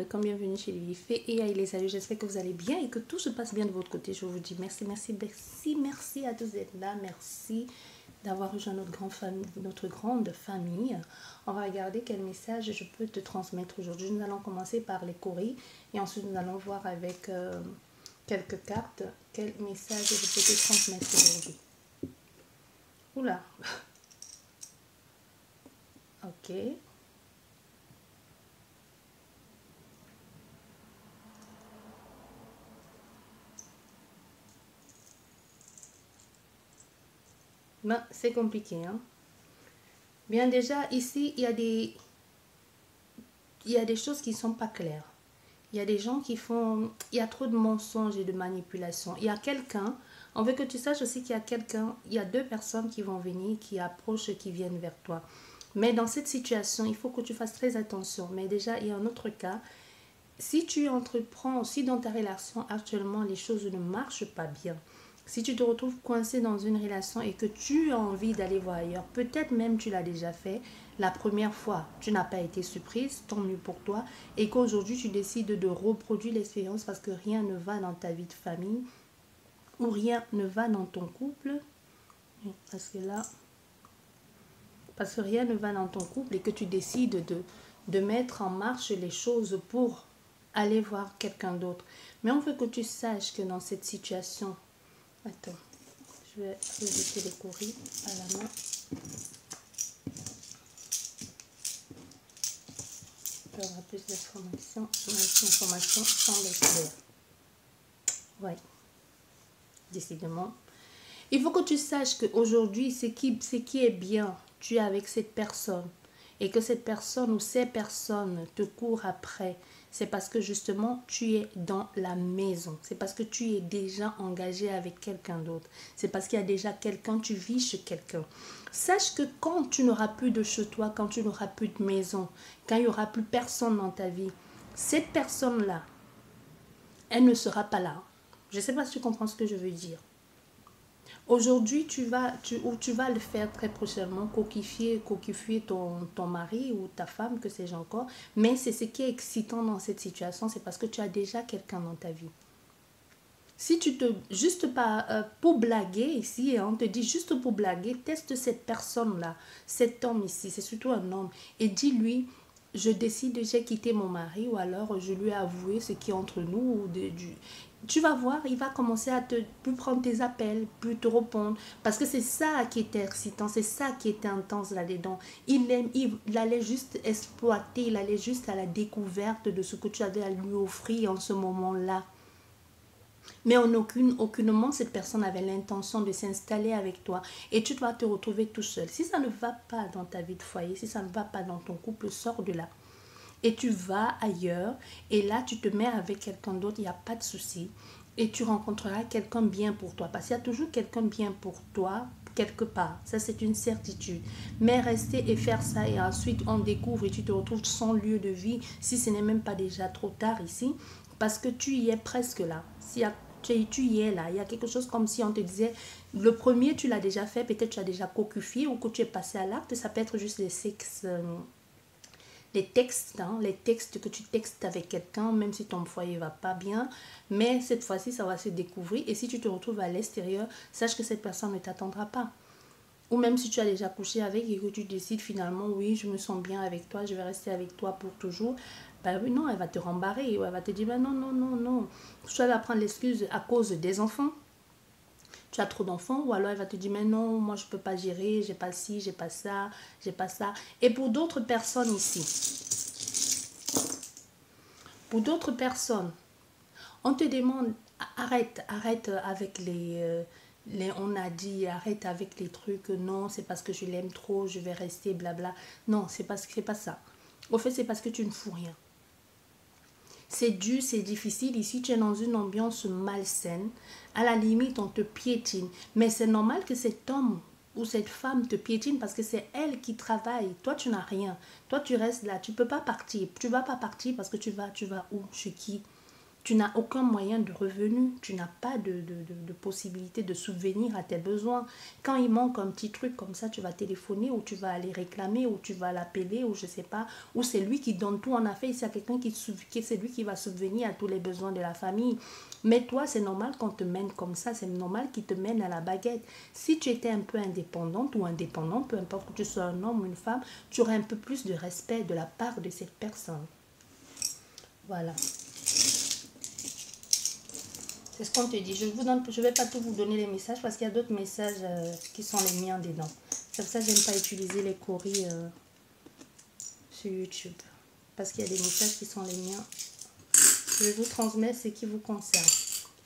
comme bienvenue chez Lilifée et les amis, j'espère que vous allez bien et que tout se passe bien de votre côté. Je vous dis merci, merci, merci, merci à tous d'être là, merci d'avoir rejoint notre grande famille. On va regarder quel message je peux te transmettre aujourd'hui. Nous allons commencer par les courriers et ensuite nous allons voir avec quelques cartes quel message je peux te transmettre aujourd'hui. Oula. Ok. Ben, c'est compliqué, hein. Bien déjà, ici, il y a des choses qui ne sont pas claires. Il y a des gens qui font... Il y a trop de mensonges et de manipulations. Il y a quelqu'un... On veut que tu saches aussi qu'il y a quelqu'un... Il y a deux personnes qui vont venir, qui approchent, qui viennent vers toi. Mais dans cette situation, il faut que tu fasses très attention. Mais déjà, il y a un autre cas. Si tu entreprends, si dans ta relation actuellement, les choses ne marchent pas bien, si tu te retrouves coincé dans une relation et que tu as envie d'aller voir ailleurs, peut-être même tu l'as déjà fait, la première fois, tu n'as pas été surprise, tant mieux pour toi, et qu'aujourd'hui tu décides de reproduire l'expérience parce que rien ne va dans ta vie de famille ou rien ne va dans ton couple, parce que rien ne va dans ton couple et que tu décides de mettre en marche les choses pour aller voir quelqu'un d'autre. Mais on veut que tu saches que dans cette situation, attends, je vais rejeter les courriers à la main. Il y aura plus d'informations. L'information semble claire. Ouais, décidément. Il faut que tu saches qu'aujourd'hui, ce qui est bien, tu es avec cette personne. Et que cette personne ou ces personnes te courent après. C'est parce que justement, tu es dans la maison. C'est parce que tu es déjà engagé avec quelqu'un d'autre. C'est parce qu'il y a déjà quelqu'un, tu vis chez quelqu'un. Sache que quand tu n'auras plus de chez toi, quand tu n'auras plus de maison, quand il n'y aura plus personne dans ta vie, cette personne-là, elle ne sera pas là. Je ne sais pas si tu comprends ce que je veux dire. Aujourd'hui, tu vas le faire très prochainement, coquifier ton mari ou ta femme, que sais-je encore. Mais c'est ce qui est excitant dans cette situation, c'est parce que tu as déjà quelqu'un dans ta vie. Si tu te... Juste pas pour blaguer ici, on te dit juste pour blaguer, teste cette personne-là, cet homme ici, c'est surtout un homme, et dis-lui, je décide, j'ai quitté mon mari, ou alors je lui ai avoué ce qui est entre nous, tu vas voir, il va commencer à te plus prendre tes appels, plus te répondre. Parce que c'est ça qui était excitant, c'est ça qui était intense là-dedans. Il allait juste exploiter, il allait juste à la découverte de ce que tu avais à lui offrir en ce moment-là. Mais en aucunement, cette personne avait l'intention de s'installer avec toi. Et tu dois te retrouver tout seul. Si ça ne va pas dans ta vie de foyer, si ça ne va pas dans ton couple, sors de là. Et tu vas ailleurs, et là tu te mets avec quelqu'un d'autre, il n'y a pas de souci. Et tu rencontreras quelqu'un bien pour toi. Parce qu'il y a toujours quelqu'un bien pour toi, quelque part. Ça, c'est une certitude. Mais rester et faire ça, et ensuite on découvre et tu te retrouves sans lieu de vie, si ce n'est même pas déjà trop tard ici, parce que tu y es presque là. Tu y es là, il y a quelque chose comme si on te disait, le premier tu l'as déjà fait, peut-être tu as déjà cocufié ou que tu es passé à l'acte, ça peut être juste les sexes... les textes, hein, les textes que tu textes avec quelqu'un, même si ton foyer va pas bien, mais cette fois-ci, ça va se découvrir. Et si tu te retrouves à l'extérieur, sache que cette personne ne t'attendra pas. Ou même si tu as déjà couché avec et que tu décides finalement, oui, je me sens bien avec toi, je vais rester avec toi pour toujours, ben oui, non, elle va te rembarrer, ou elle va te dire, ben non, non, non, non. Soit elle va prendre l'excuse à cause des enfants. Tu as trop d'enfants, ou alors elle va te dire, mais non, moi je peux pas gérer, j'ai pas ci, j'ai pas ça, j'ai pas ça. Et pour d'autres personnes ici, on te demande, arrête avec on a dit, arrête avec les trucs, non, c'est parce que je l'aime trop, je vais rester, blabla. Non, c'est pas ça. Au fait, c'est parce que tu ne fous rien. C'est dur, c'est difficile. Ici, tu es dans une ambiance malsaine. À la limite, on te piétine. Mais c'est normal que cet homme ou cette femme te piétine parce que c'est elle qui travaille. Toi, tu n'as rien. Toi, tu restes là. Tu ne peux pas partir. Tu ne vas pas partir parce que tu vas où? Chez qui? Tu n'as aucun moyen de revenu, tu n'as pas de possibilité de subvenir à tes besoins. Quand il manque un petit truc comme ça, tu vas téléphoner ou tu vas aller réclamer ou tu vas l'appeler ou je sais pas. Ou c'est lui qui donne tout en affaires, il y a quelqu'un c'est lui qui va subvenir à tous les besoins de la famille. Mais toi, c'est normal qu'on te mène comme ça, c'est normal qu'il te mène à la baguette. Si tu étais un peu indépendante ou indépendant, peu importe que tu sois un homme ou une femme, tu aurais un peu plus de respect de la part de cette personne. Voilà. C'est ce qu'on te dit. Je ne vais pas tout vous donner les messages parce qu'il y a d'autres messages qui sont les miens dedans. C'est pour ça que je n'aime pas utiliser les courriers sur YouTube. Parce qu'il y a des messages qui sont les miens. Je vous transmets ce qui vous concerne.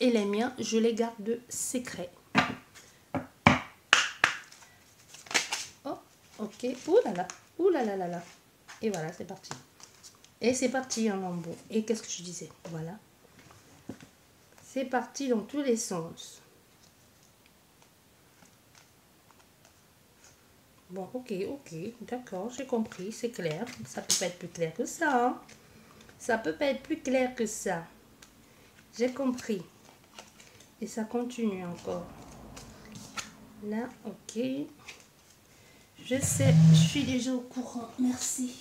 Et les miens, je les garde secrets. Oh, ok. Ouh là là. Ouh là là là là. Et voilà, c'est parti. Et c'est parti en lambeau. Et qu'est-ce que je disais? Voilà. C'est parti dans tous les sens. Bon, ok, d'accord, j'ai compris, c'est clair. Ça peut pas être plus clair que ça, hein. Ça peut pas être plus clair que ça. J'ai compris. Et ça continue encore. Là, ok. Je sais, je suis déjà au courant. Merci.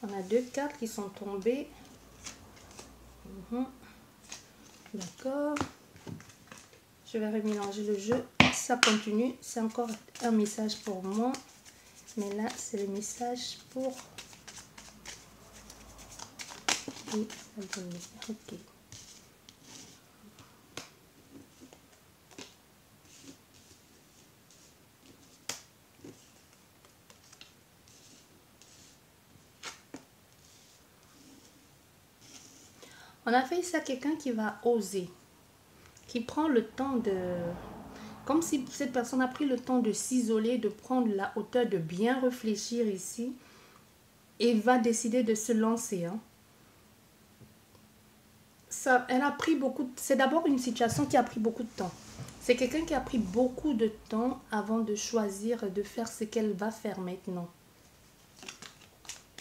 On a 2 cartes qui sont tombées. D'accord. Je vais remélanger le jeu. Ça continue. C'est encore un message pour moi. Mais là, c'est le message pour... Oui, ok. On a fait ça, quelqu'un qui va oser. Qui prend le temps de... Comme si cette personne a pris le temps de s'isoler, de prendre la hauteur, de bien réfléchir ici. Et va décider de se lancer. Hein. Ça, elle a pris beaucoup... C'est d'abord une situation qui a pris beaucoup de temps. C'est quelqu'un qui a pris beaucoup de temps avant de choisir de faire ce qu'elle va faire maintenant.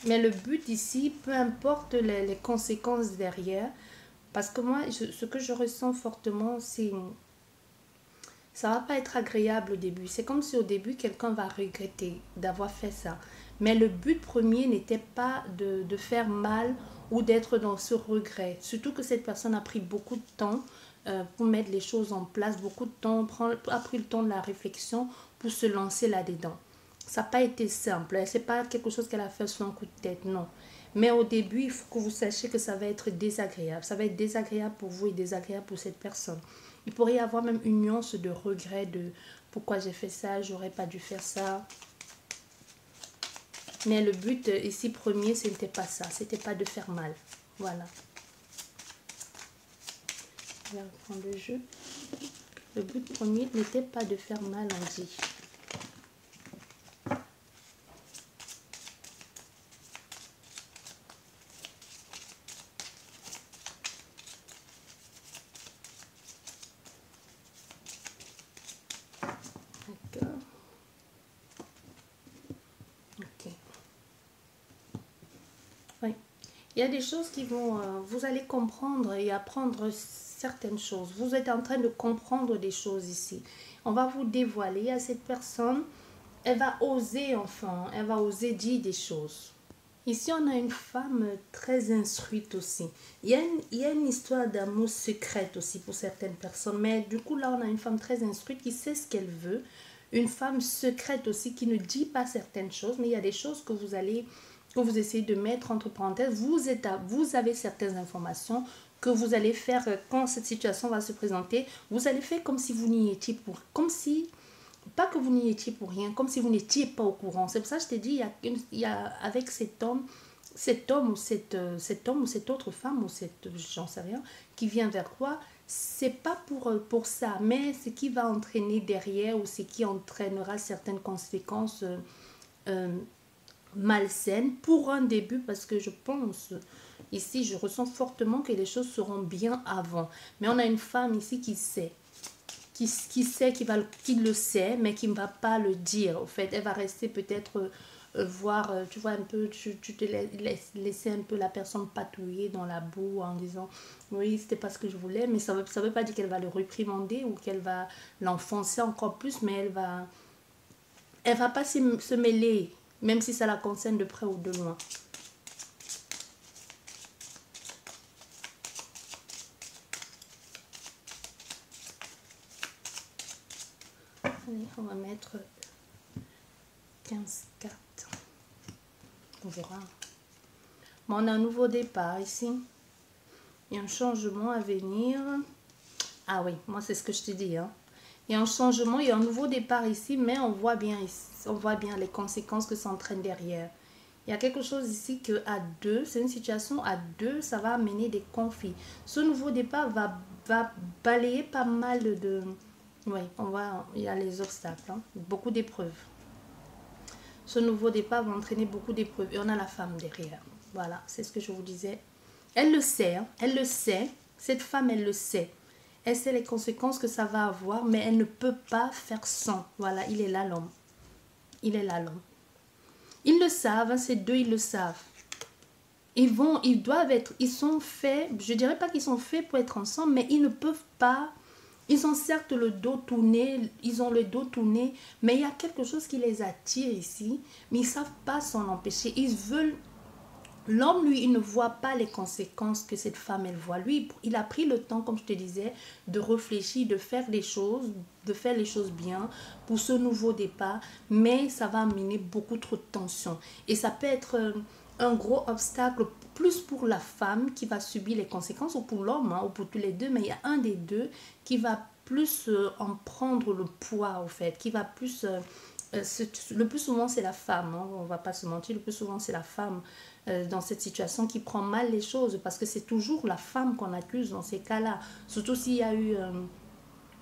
Mais le but ici, peu importe les conséquences derrière, parce que moi, ce que je ressens fortement, c'est... Ça va pas être agréable au début. C'est comme si au début, quelqu'un va regretter d'avoir fait ça. Mais le but premier n'était pas de faire mal ou d'être dans ce regret. Surtout que cette personne a pris beaucoup de temps pour mettre les choses en place, beaucoup de temps, a pris le temps de la réflexion pour se lancer là-dedans. Ça n'a pas été simple. C'est pas quelque chose qu'elle a fait sur un coup de tête, non. Mais au début, il faut que vous sachiez que ça va être désagréable. Ça va être désagréable pour vous et désagréable pour cette personne. Il pourrait y avoir même une nuance de regret de pourquoi j'ai fait ça, j'aurais pas dû faire ça. Mais le but ici premier, ce n'était pas ça. C'était pas de faire mal. Voilà. Je vais reprendre le jeu. Le but premier n'était pas de faire mal, on dit. D'accord. Ok. Oui. Il y a des choses qui vont... vous allez comprendre et apprendre certaines choses. Vous êtes en train de comprendre des choses ici. On va vous dévoiler à cette personne. Elle va oser, enfin, elle va oser dire des choses. Ici, on a une femme très instruite aussi. Il y a une histoire d'amour secrète aussi pour certaines personnes. Mais du coup, là, on a une femme très instruite qui sait ce qu'elle veut. Une femme secrète aussi qui ne dit pas certaines choses. Mais il y a des choses que vous essayez de mettre entre parenthèses. Vous avez certaines informations que vous allez faire quand cette situation va se présenter. Vous allez faire comme si vous n'y étiez pour... Comme si... Pas que vous n'y étiez pour rien, comme si vous n'étiez pas au courant. C'est pour ça que je t'ai dit, il y a avec cet homme ou cette autre femme, ou j'en sais rien, qui vient vers toi, c'est pas pour ça, mais ce qui va entraîner derrière ou ce qui entraînera certaines conséquences malsaines pour un début, parce que je pense, ici, je ressens fortement que les choses seront bien avant. Mais on a une femme ici qui sait. Qui le sait, mais qui ne va pas le dire. En fait, elle va rester peut-être voir, tu vois un peu, tu te laisses laisser un peu la personne patouiller dans la boue en disant oui, c'était pas ce que je voulais, mais ça veut pas dire qu'elle va le réprimander ou qu'elle va l'enfoncer encore plus, mais elle va pas se mêler, même si ça la concerne de près ou de loin. Allez, on va mettre 15 cartes. On verra. Bon, on a un nouveau départ ici. Il y a un changement à venir. Ah oui, moi c'est ce que je te dis. Hein. Il y a un changement, il y a un nouveau départ ici, mais on voit bien les conséquences que ça entraîne derrière. Il y a quelque chose ici que à deux, c'est une situation à deux, ça va amener des conflits. Ce nouveau départ va balayer pas mal de... Oui, il y a les obstacles, hein, beaucoup d'épreuves. Ce nouveau départ va entraîner beaucoup d'épreuves. Et on a la femme derrière. Voilà, c'est ce que je vous disais. Elle le sait, hein, elle le sait. Cette femme, elle le sait. Elle sait les conséquences que ça va avoir, mais elle ne peut pas faire sans. Voilà, il est là l'homme. Il est là l'homme. Ils le savent, hein, ces deux, ils le savent. Ils doivent être, ils sont faits, je dirais pas qu'ils sont faits pour être ensemble, mais ils ne peuvent pas. Ils ont certes le dos tourné, ils ont le dos tourné, mais il y a quelque chose qui les attire ici, mais ils ne savent pas s'en empêcher. Ils veulent... L'homme, lui, il ne voit pas les conséquences que cette femme, elle voit. Lui, il a pris le temps, comme je te disais, de réfléchir, de faire les choses bien pour ce nouveau départ, mais ça va amener beaucoup trop de tension. Et ça peut être un gros obstacle plus pour la femme qui va subir les conséquences ou pour l'homme, hein, ou pour tous les deux, mais il y a un des deux qui va plus en prendre le poids, au fait, qui va plus... le plus souvent, c'est la femme, hein, on ne va pas se mentir, le plus souvent, c'est la femme dans cette situation qui prend mal les choses parce que c'est toujours la femme qu'on accuse dans ces cas-là. Surtout s'il y a eu...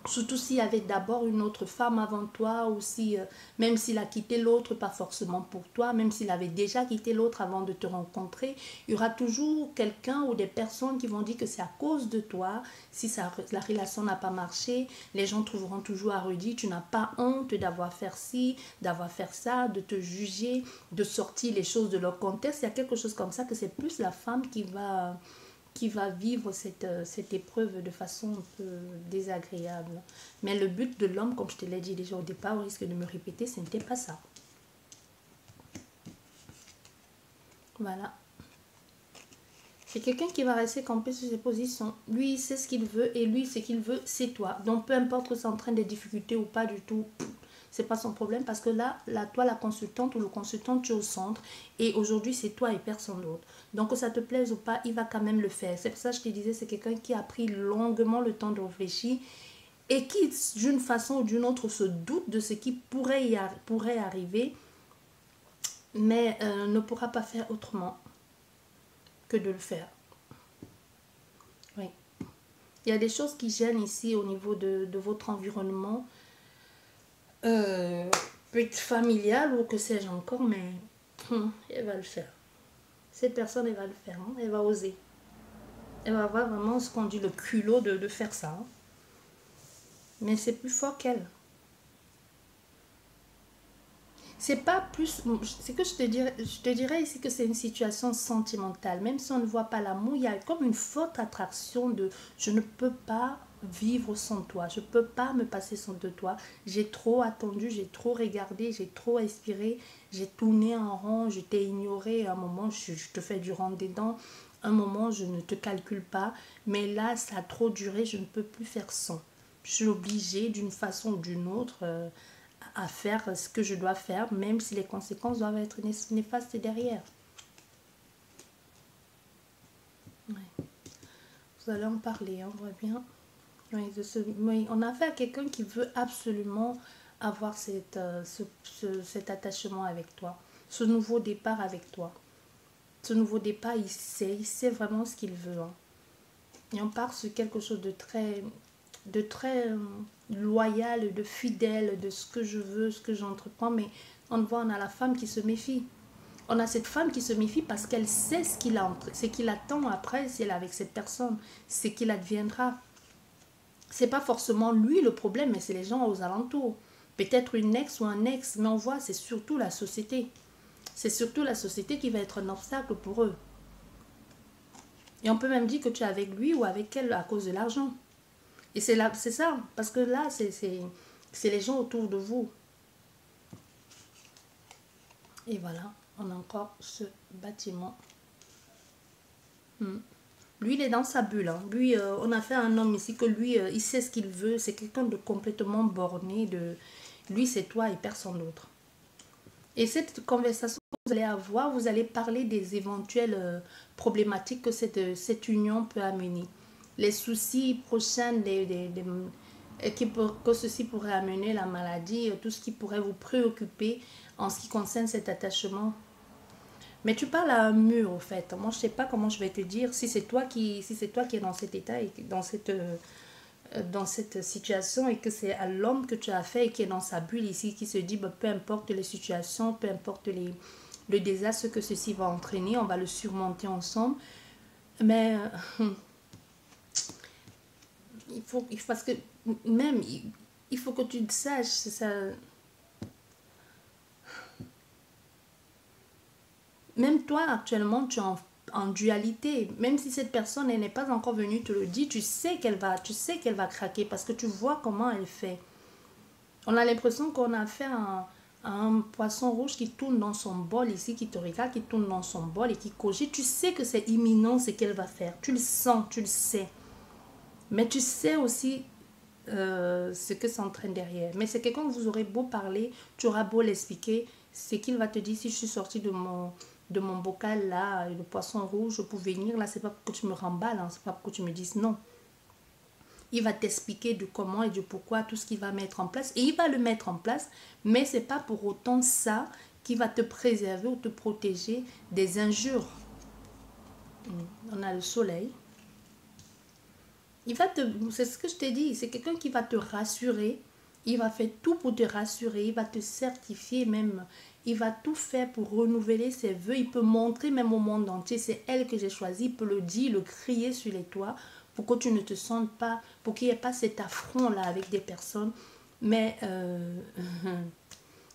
surtout s'il y avait d'abord une autre femme avant toi, ou si, même s'il a quitté l'autre, pas forcément pour toi, même s'il avait déjà quitté l'autre avant de te rencontrer, il y aura toujours quelqu'un ou des personnes qui vont dire que c'est à cause de toi, si la relation n'a pas marché, les gens trouveront toujours à redire, tu n'as pas honte d'avoir fait ci, d'avoir fait ça, de te juger, de sortir les choses de leur contexte. Il y a quelque chose comme ça que c'est plus la femme qui va vivre cette épreuve de façon un peu désagréable. Mais le but de l'homme, comme je te l'ai dit déjà au départ, au risque de me répéter, ce n'était pas ça. Voilà. C'est quelqu'un qui va rester campé sur ses positions. Lui, il sait ce qu'il veut et lui, ce qu'il veut, c'est toi. Donc, peu importe que ça entraîne des difficultés ou pas du tout, c'est pas son problème parce que là, toi, la consultante ou le consultant, tu es au centre et aujourd'hui, c'est toi et personne d'autre. Donc, que ça te plaise ou pas, il va quand même le faire. C'est pour ça que je te disais, c'est quelqu'un qui a pris longuement le temps de réfléchir et qui, d'une façon ou d'une autre, se doute de ce qui pourrait arriver, mais ne pourra pas faire autrement que de le faire. Oui. Il y a des choses qui gênent ici au niveau de votre environnement. Peut-être familial ou que sais-je encore, mais elle va le faire. Cette personne, elle va le faire. Hein, elle va oser. Elle va avoir vraiment ce qu'on dit le culot de faire ça. Hein. Mais c'est plus fort qu'elle. C'est pas plus... C'est que je te dirais ici que c'est une situation sentimentale. Même si on ne voit pas l'amour, il y a comme une forte attraction de... Je ne peux pas vivre sans toi. Je ne peux pas me passer sans de toi. J'ai trop attendu, j'ai trop regardé, j'ai trop aspiré. J'ai tourné en rond, je t'ai ignoré. À un moment, je te fais du rentre dedans. Un moment, je ne te calcule pas. Mais là, ça a trop duré, je ne peux plus faire sans. Je suis obligée d'une façon ou d'une autre... à faire ce que je dois faire, même si les conséquences doivent être néfastes derrière. Ouais. Vous allez en parler, on voit bien. Oui, on a affaire à quelqu'un qui veut absolument avoir cet attachement avec toi, ce nouveau départ avec toi. Ce nouveau départ, il sait vraiment ce qu'il veut. Hein. Et on part sur quelque chose de très loyal, de fidèle, de ce que je veux, ce que j'entreprends, mais on a la femme qui se méfie. On a cette femme qui se méfie parce qu'elle sait ce qu'il attend après si elle est avec cette personne, ce qu'il adviendra. C'est pas forcément lui le problème, mais c'est les gens aux alentours. Peut-être une ex ou un ex, mais on voit, c'est surtout la société. C'est surtout la société qui va être un obstacle pour eux. Et on peut même dire que tu es avec lui ou avec elle à cause de l'argent. Et c'est ça, parce que là, c'est les gens autour de vous. Et voilà, on a encore ce bâtiment. Lui, il est dans sa bulle. Hein. Lui, on a fait un homme ici que lui, il sait ce qu'il veut. C'est quelqu'un de complètement borné. Lui, c'est toi et personne d'autre. Et cette conversation que vous allez avoir, vous allez parler des éventuelles problématiques que cette union peut amener. Les soucis prochains, que ceci pourrait amener, la maladie, tout ce qui pourrait vous préoccuper en ce qui concerne cet attachement. Mais tu parles à un mur, au fait. Moi, je ne sais pas comment je vais te dire. Si c'est toi qui es dans cet état et dans cette situation et que c'est à l'homme que tu as fait et qui est dans sa bulle ici, qui se dit, bah, peu importe les situations, peu importe le désastre que ceci va entraîner, on va le surmonter ensemble. Mais parce que même, il faut que tu le saches, c'est ça. Même toi, actuellement, tu es en dualité. Même si cette personne elle n'est pas encore venue te le dire, tu sais qu'elle va craquer parce que tu vois comment elle fait. On a l'impression qu'on a affaire à un poisson rouge qui tourne dans son bol ici, qui te regarde, qui tourne dans son bol et qui cogite. Tu sais que c'est imminent ce qu'elle va faire. Tu le sens, tu le sais. Mais tu sais aussi ce que ça entraîne derrière. Mais c'est quelqu'un que vous aurez beau parler, tu auras beau l'expliquer, c'est qu'il va te dire si je suis sortie de mon bocal là, le poisson rouge pour venir là, c'est pas pour que tu me remballes, hein, c'est pas pour que tu me dises non. Il va t'expliquer de comment et de pourquoi tout ce qu'il va mettre en place et il va le mettre en place, mais c'est pas pour autant ça qui va te préserver ou te protéger des injures. On a le soleil. C'est ce que je t'ai dit, c'est quelqu'un qui va te rassurer, il va faire tout pour te rassurer, il va te certifier même, il va tout faire pour renouveler ses vœux, il peut montrer même au monde entier, c'est elle que j'ai choisi, il peut le dire, le crier sur les toits pour que tu ne te sentes pas, pour qu'il n'y ait pas cet affront là avec des personnes, mais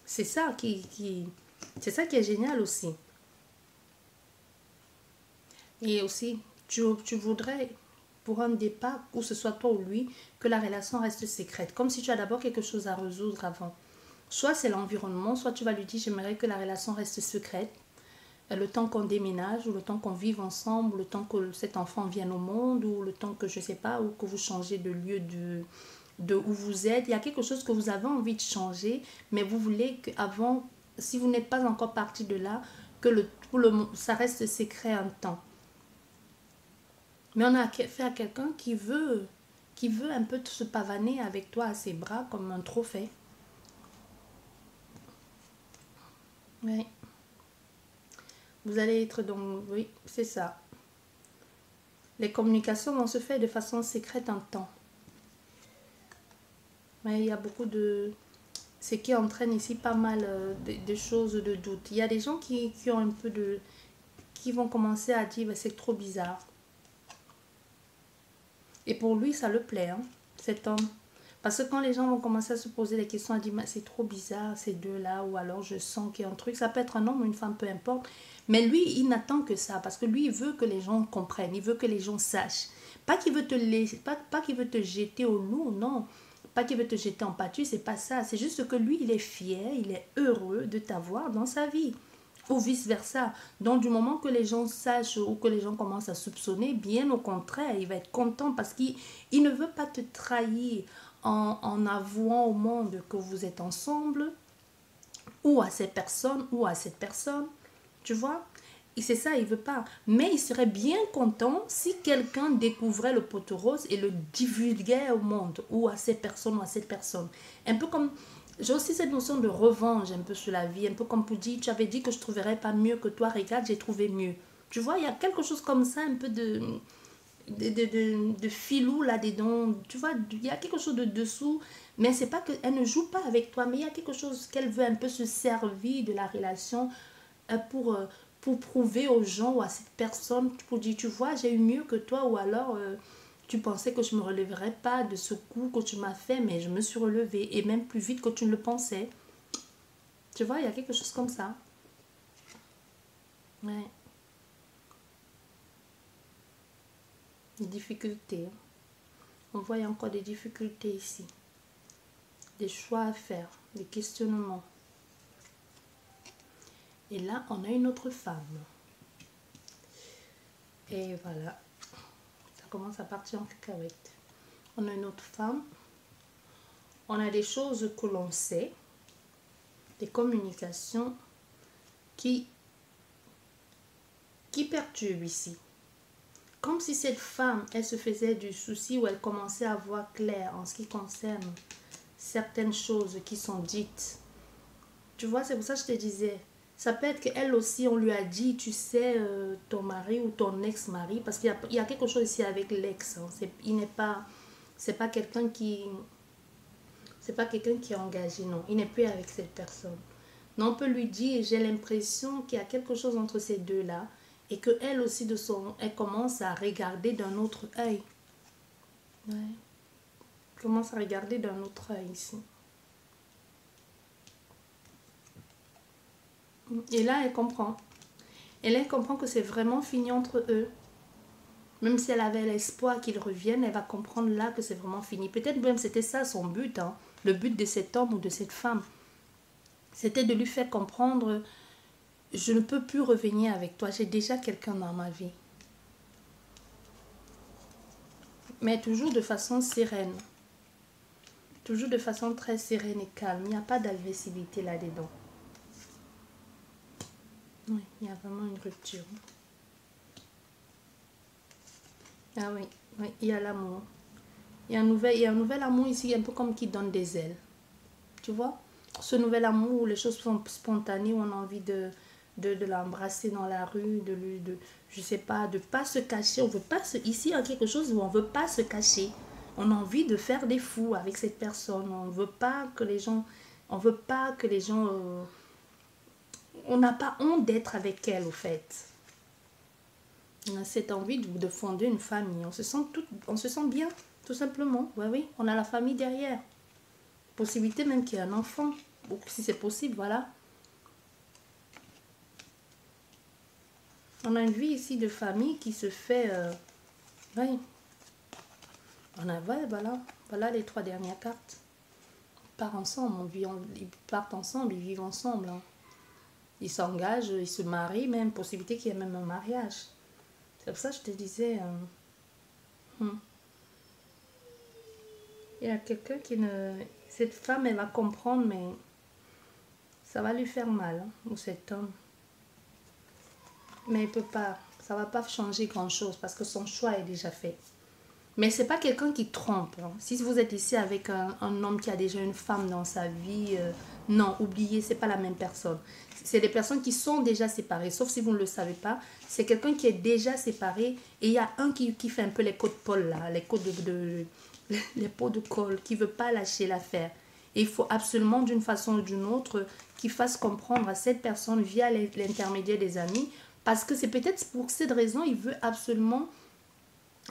c'est ça c'est ça qui est génial aussi. Et aussi, tu voudrais pour un départ, ou ce soit toi ou lui, que la relation reste secrète. Comme si tu as d'abord quelque chose à résoudre avant. Soit c'est l'environnement, soit tu vas lui dire j'aimerais que la relation reste secrète. Le temps qu'on déménage, ou le temps qu'on vive ensemble, ou le temps que cet enfant vienne au monde, ou le temps que je ne sais pas, ou que vous changez de lieu de où vous êtes. Il y a quelque chose que vous avez envie de changer, mais vous voulez qu'avant, si vous n'êtes pas encore parti de là, que ça reste secret un temps. Mais on a affaire à quelqu'un qui veut un peu se pavaner avec toi à ses bras comme un trophée. Oui. Vous allez être donc... Oui, c'est ça. Les communications vont se faire de façon secrète un temps. Mais il y a beaucoup de... Ce qui entraîne ici pas mal de choses de doute. Il y a des gens qui ont un peu de... qui vont commencer à dire c'est trop bizarre. Et pour lui, ça le plaît, hein, cet homme. Parce que quand les gens vont commencer à se poser des questions, à dire c'est trop bizarre ces deux-là, ou alors je sens qu'il y a un truc, ça peut être un homme ou une femme, peu importe. Mais lui, il n'attend que ça, parce que lui, il veut que les gens comprennent, il veut que les gens sachent. Pas qu'il veut te laisser, pas qu'il veut te jeter au loup, non. Pas qu'il veut te jeter en pâture, c'est pas ça. C'est juste que lui, il est fier, il est heureux de t'avoir dans sa vie. Ou vice-versa. Donc, du moment que les gens sachent ou que les gens commencent à soupçonner, bien au contraire, il va être content parce qu'il ne veut pas te trahir en avouant au monde que vous êtes ensemble, ou à cette personne, ou à cette personne. Tu vois? Et c'est ça, il veut pas. Mais il serait bien content si quelqu'un découvrait le poteau rose et le divulguait au monde, ou à cette personne, ou à cette personne. Un peu comme... J'ai aussi cette notion de revanche un peu sur la vie, un peu comme pour dire, tu avais dit que je ne trouverais pas mieux que toi, regarde, j'ai trouvé mieux. Tu vois, il y a quelque chose comme ça, un peu de filou là-dedans. Tu vois, il y a quelque chose de dessous, mais c'est pas qu'elle ne joue pas avec toi, mais il y a quelque chose qu'elle veut un peu se servir de la relation pour prouver aux gens ou à cette personne, pour dire, tu vois, j'ai eu mieux que toi, ou alors... tu pensais que je ne me relèverais pas de ce coup que tu m'as fait, mais je me suis relevée, et même plus vite que tu ne le pensais. Tu vois, il y a quelque chose comme ça. Ouais. Des difficultés. On voit encore des difficultés ici. Des choix à faire, des questionnements. Et là, on a une autre femme. Et voilà. Ça commence à partir en cacahuète. On a une autre femme. On a des choses que l'on sait. Des communications qui perturbent ici. Comme si cette femme, elle se faisait du souci ou elle commençait à voir clair en ce qui concerne certaines choses qui sont dites. Tu vois, c'est pour ça que je te disais. Ça peut être qu'elle aussi, on lui a dit, tu sais, ton mari ou ton ex-mari, parce qu'il y a quelque chose ici avec l'ex. Hein. C'est pas quelqu'un qui est engagé, non. Il n'est plus avec cette personne. Mais on peut lui dire, j'ai l'impression qu'il y a quelque chose entre ces deux-là et qu'elle aussi, elle commence à regarder d'un autre œil. Ouais. Elle commence à regarder d'un autre œil ici. Et là, elle comprend. Et là, elle comprend que c'est vraiment fini entre eux. Même si elle avait l'espoir qu'ils reviennent, elle va comprendre là que c'est vraiment fini. Peut-être même c'était ça son but, hein, le but de cet homme ou de cette femme. C'était de lui faire comprendre, je ne peux plus revenir avec toi, j'ai déjà quelqu'un dans ma vie. Mais toujours de façon sereine. Toujours de façon très sereine et calme. Il n'y a pas d'agressivité là-dedans. Oui, il y a vraiment une rupture. Ah oui, oui, il y a l'amour. Il y a un nouvel amour ici, un peu comme qui donne des ailes. Tu vois? Ce nouvel amour où les choses sont spontanées, où on a envie de l'embrasser dans la rue, je sais pas, de pas se cacher. On veut pas ici, il y a quelque chose où on veut pas se cacher. On a envie de faire des fous avec cette personne. On veut pas que les gens, on veut pas que les gens, on n'a pas honte d'être avec elle, au fait. On a cette envie de fonder une famille. On se sent bien, tout simplement. Oui, oui, on a la famille derrière. Possibilité même qu'il y ait un enfant. Ou si c'est possible, voilà. On a une vie ici de famille qui se fait... oui. Ouais, voilà. Voilà les 3 dernières cartes. Ils partent ensemble. Ils partent ensemble, ils vivent ensemble. Hein. Ils s'engagent, ils se marient, même possibilité qu'il y ait même un mariage. C'est pour ça que je te disais... Il y a quelqu'un qui ne... Cette femme, elle va comprendre, mais ça va lui faire mal. Hein, ou cet homme. Mais il peut pas. Ça va pas changer grand-chose parce que son choix est déjà fait. Mais c'est pas quelqu'un qui trompe. Hein. Si vous êtes ici avec un homme qui a déjà une femme dans sa vie, non, oubliez, c'est pas la même personne. C'est des personnes qui sont déjà séparées, sauf si vous ne le savez pas. C'est quelqu'un qui est déjà séparé et il y a un qui fait un peu les codes Paul là, les codes les pots de colle, qui veut pas lâcher l'affaire. Et il faut absolument d'une façon ou d'une autre qu'il fasse comprendre à cette personne via l'intermédiaire des amis, parce que c'est peut-être pour cette raison il veut absolument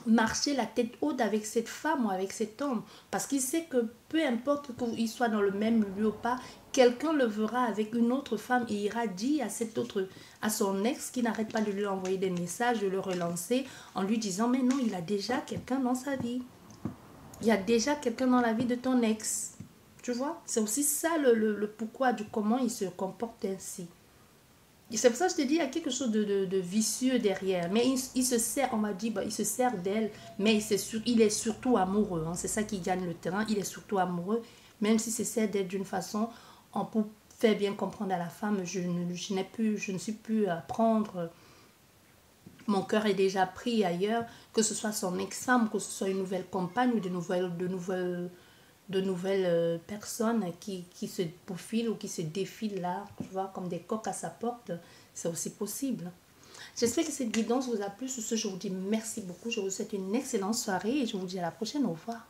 marcher la tête haute avec cette femme ou avec cet homme, parce qu'il sait que peu importe qu'il soit dans le même lieu ou pas, quelqu'un le verra avec une autre femme et ira dire à son ex qui n'arrête pas de lui envoyer des messages, de le relancer en lui disant mais non, il a déjà quelqu'un dans sa vie, il y a déjà quelqu'un dans la vie de ton ex, tu vois. C'est aussi ça le pourquoi du comment il se comporte ainsi. C'est pour ça que je te dis, il y a quelque chose de vicieux derrière. Mais il se sert, on m'a dit, bah, il se sert d'elle, mais il est surtout amoureux. Hein. C'est ça qui gagne le terrain. Il est surtout amoureux, même si c'est sert d'elle d'une façon, pour faire bien comprendre à la femme, je ne suis plus à prendre. Mon cœur est déjà pris ailleurs, que ce soit son ex-femme, que ce soit une nouvelle compagne ou de nouvelles personnes qui se profilent ou qui se défilent là, tu vois, comme des coqs à sa porte, c'est aussi possible. J'espère que cette guidance vous a plu. Sur ce, je vous dis merci beaucoup. Je vous souhaite une excellente soirée et je vous dis à la prochaine. Au revoir.